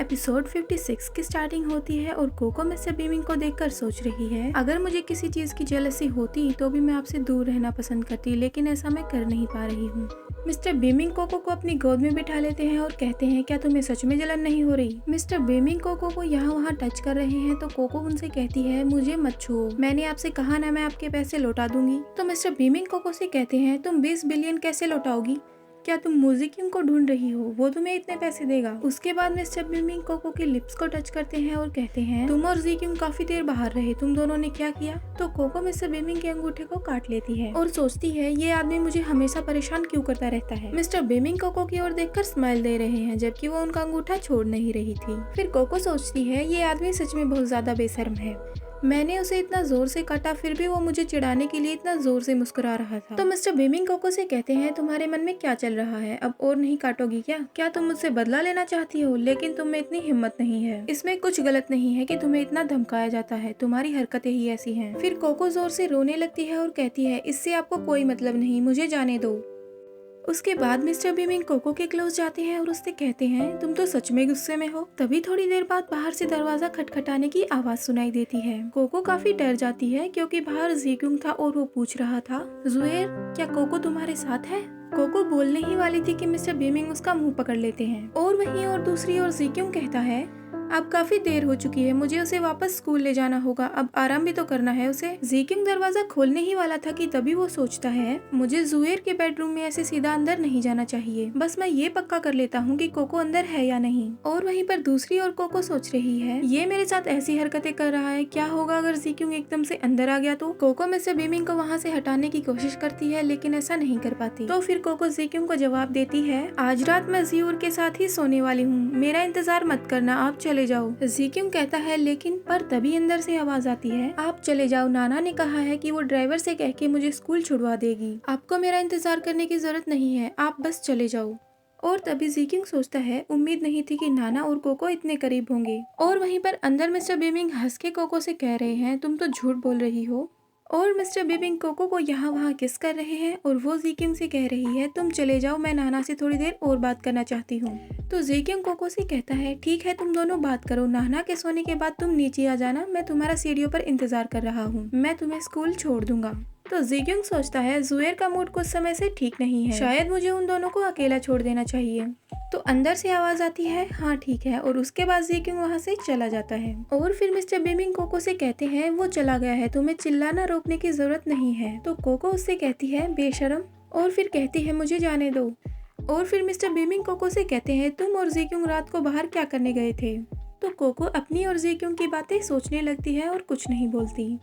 Episode 56 की starting होती है और कोको मिस्टर बीमिंग को देखकर सोच रही है, अगर मुझे किसी चीज की जेलसी होती तो भी मैं आपसे दूर रहना पसंद करती, लेकिन ऐसा मैं कर नहीं पा रही हूँ। मिस्टर बीमिंग कोको को अपनी गोद में बिठा लेते हैं और कहते हैं, क्या तुम्हें सच में जलन नहीं हो रही? मिस्टर बीमिंग कोको को यहाँ वहाँ टच कर रहे हैं तो कोको उनसे कहती है, मुझे मत छुओ, मैंने आपसे कहा ना मैं आपके पैसे लौटा दूंगी। तो मिस्टर बीमिंग कोको से कहते हैं, तुम 20 बिलियन कैसे लौटाओगी? क्या तुम म्यूजिकियम को ढूंढ रही हो? वो तुम्हें इतने पैसे देगा। उसके बाद मिस्टर बीमिंग कोको के लिप्स को टच करते हैं और कहते हैं, तुम और जीक्यूम काफी देर बाहर रहे, तुम दोनों ने क्या किया? तो कोको मिस्टर बीमिंग के अंगूठे को काट लेती है और सोचती है, ये आदमी मुझे हमेशा परेशान क्यों करता रहता है। मिस्टर बीमिंग कोको की ओर देखकर स्माइल दे रहे हैं, जबकि वो उनका अंगूठा छोड़ नहीं रही थी। फिर कोको सोचती है, ये आदमी सच में बहुत ज्यादा बेशर्म है, मैंने उसे इतना जोर से काटा फिर भी वो मुझे चिढ़ाने के लिए इतना जोर से मुस्कुरा रहा था। तो मिस्टर बीमिंग कोको से कहते हैं, तुम्हारे मन में क्या चल रहा है? अब और नहीं काटोगी क्या तुम मुझसे बदला लेना चाहती हो? लेकिन तुम में इतनी हिम्मत नहीं है। इसमें कुछ गलत नहीं है कि तुम्हें इतना धमकाया जाता है, तुम्हारी हरकतें ही ऐसी हैं। फिर कोको जोर से रोने लगती है और कहती है, इससे आपको कोई मतलब नहीं, मुझे जाने दो। उसके बाद मिस्टर बीमिंग कोको के क्लोज जाते हैं और उससे कहते हैं, तुम तो सच में गुस्से में हो। तभी थोड़ी देर बाद बाहर से दरवाजा खटखटाने की आवाज सुनाई देती है। कोको काफी डर जाती है क्योंकि बाहर जीक्यूंग था और वो पूछ रहा था, जुएर क्या कोको तुम्हारे साथ है? कोको बोलने ही वाली थी कि मिस्टर बीमिंग उसका मुंह पकड़ लेते हैं और वहीं और दूसरी ओर जीक्यूंग कहता है, अब काफी देर हो चुकी है, मुझे उसे वापस स्कूल ले जाना होगा, अब आराम भी तो करना है उसे। जीक्यूंग दरवाजा खोलने ही वाला था कि तभी वो सोचता है, मुझे जुएर के बेडरूम में ऐसे सीधा अंदर नहीं जाना चाहिए, बस मैं ये पक्का कर लेता हूँ कि कोको अंदर है या नहीं। और वहीं पर दूसरी ओर कोको सोच रही है, ये मेरे साथ ऐसी हरकतें कर रहा है, क्या होगा अगर जीक्यूंग एकदम से अंदर आ गया तो? कोको मिस्टर बीमिंग को वहाँ से हटाने की कोशिश करती है लेकिन ऐसा नहीं कर पाती। तो फिर कोको जीक्यूंग को जवाब देती है, आज रात मैं जियोर के साथ ही सोने वाली हूँ, मेरा इंतजार मत करना, आप चले जाओ। जीक्यूंग कहता है, लेकिन पर तभी अंदर से आवाज आती है, आप चले जाओ, नाना ने कहा है कि वो ड्राइवर से कह के मुझे स्कूल छुड़वा देगी, आपको मेरा इंतजार करने की जरूरत नहीं है, आप बस चले जाओ। और तभी जीक्यूंग सोचता है, उम्मीद नहीं थी कि नाना और कोको इतने करीब होंगे। और वहीं पर अंदर मिस्टर बीमिंग हंस के कोको से कह रहे हैं, तुम तो झूठ बोल रही हो। और मिस्टर बीमिंग कोको को यहाँ वहाँ किस कर रहे हैं और वो जीक्यूंग से कह रही है, तुम चले जाओ, मैं नाना से थोड़ी देर और बात करना चाहती हूँ। तो जीक्यूंग कोको से कहता है, ठीक है तुम दोनों बात करो, नाना के सोने के बाद तुम नीचे आ जाना, मैं तुम्हारा सीढ़ियों पर इंतजार कर रहा हूँ, मैं तुम्हें स्कूल छोड़ दूंगा। तो जीक्यूंग सोचता है, जुएर का मूड कुछ समय से ठीक नहीं है, शायद मुझे उन दोनों को अकेला छोड़ देना चाहिए। तो अंदर से आवाज आती है, हाँ ठीक है, और उसके बाद जीक्यूंग वहाँ से चला जाता है। और फिर मिस्टर बीमिंग कोको से कहते हैं, वो चला गया है, तुम्हें चिल्लाना रोकने की जरूरत नहीं है। तो कोको उससे कहती है, बेशरम, और फिर कहती है, मुझे जाने दो। और फिर मिस्टर बीमिंग कोको से कहते हैं, तुम और जीक्यूंग रात को बाहर क्या करने गए थे? तो कोको अपनी और जीक्यूंग की बातें सोचने लगती है और कुछ नहीं बोलती।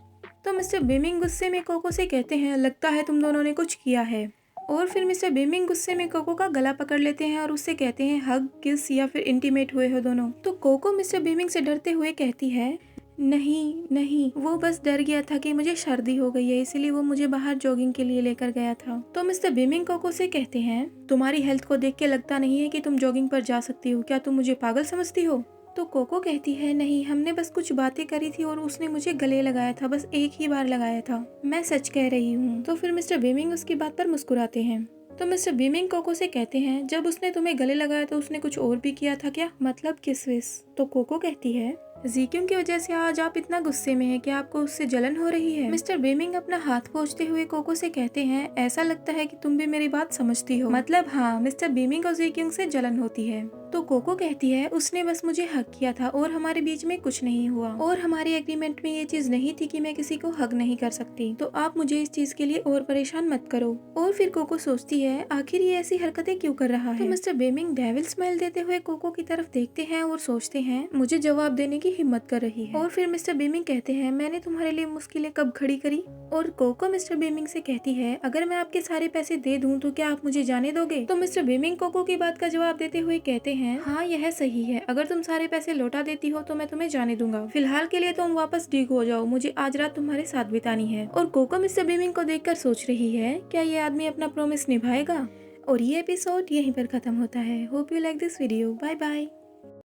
तो मिस्टर बीमिंग गुस्से में कोको से कहते हैं, लगता है तुम दोनों ने कुछ किया है। और फिर मिस्टर बीमिंग गुस्से में कोको का गला पकड़ लेते हैं और उससे कहते हैं, हग, किस या फिर इंटीमेट हुए हो दोनों? तो कोको मिस्टर बीमिंग से डरते हुए कहती है, नहीं, वो बस डर गया था कि मुझे सर्दी हो गई है, इसलिए वो मुझे बाहर जॉगिंग के लिए लेकर गया था। तो मिस्टर बीमिंग कोको से कहते हैं, तुम्हारी हेल्थ को देख के लगता नहीं है कि तुम जॉगिंग पर जा सकती हो, क्या तुम मुझे पागल समझती हो? तो कोको कहती है, नहीं, हमने बस कुछ बातें करी थी और उसने मुझे गले लगाया था, बस एक ही बार लगाया था, मैं सच कह रही हूँ। तो फिर मिस्टर बीमिंग उसकी बात पर मुस्कुराते हैं। तो मिस्टर बीमिंग कोको से कहते हैं, जब उसने तुम्हें गले लगाया तो उसने कुछ और भी किया था क्या? मतलब किस विस? तो कोको कहती है, जीक्यूंग की वजह से आज आप इतना गुस्से में हैं कि आपको उससे जलन हो रही है। मिस्टर बीमिंग अपना हाथ पोंछते हुए कोको से कहते हैं, ऐसा लगता है कि तुम भी मेरी बात समझती हो। मतलब हाँ, मिस्टर बीमिंग को जीक्यूंग से जलन होती है। तो कोको कहती है, उसने बस मुझे हक किया था और हमारे बीच में कुछ नहीं हुआ, और हमारे एग्रीमेंट में ये चीज नहीं थी कि मैं किसी को हक नहीं कर सकती, तो आप मुझे इस चीज के लिए और परेशान मत करो। और फिर कोको सोचती है, आखिर ये ऐसी हरकतें क्यों कर रहा है? तो मिस्टर बीमिंग डेविल स्माइल देते हुए कोको की तरफ देखते हैं और सोचते हैं, मुझे जवाब देने की हिम्मत कर रही है। और फिर मिस्टर बीमिंग कहते हैं, मैंने तुम्हारे लिए मुश्किलें कब खड़ी करी? और कोको मिस्टर बीमिंग से कहती है, अगर मैं आपके सारे पैसे दे दूं तो क्या आप मुझे जाने दोगे? तो मिस्टर बीमिंग कोको की बात का जवाब देते हुए कहते हैं, हाँ यह सही है, अगर तुम सारे पैसे लौटा देती हो तो मैं तुम्हें जाने दूंगा, फिलहाल के लिए तुम वापस ठीक हो जाओ, मुझे आज रात तुम्हारे साथ बितानी है। और कोको मिस्टर बीमिंग को देखकर सोच रही है, क्या ये आदमी अपना प्रॉमिस निभाएगा? और ये एपिसोड यहीं पर खत्म होता है। Hope you like this video. Bye bye.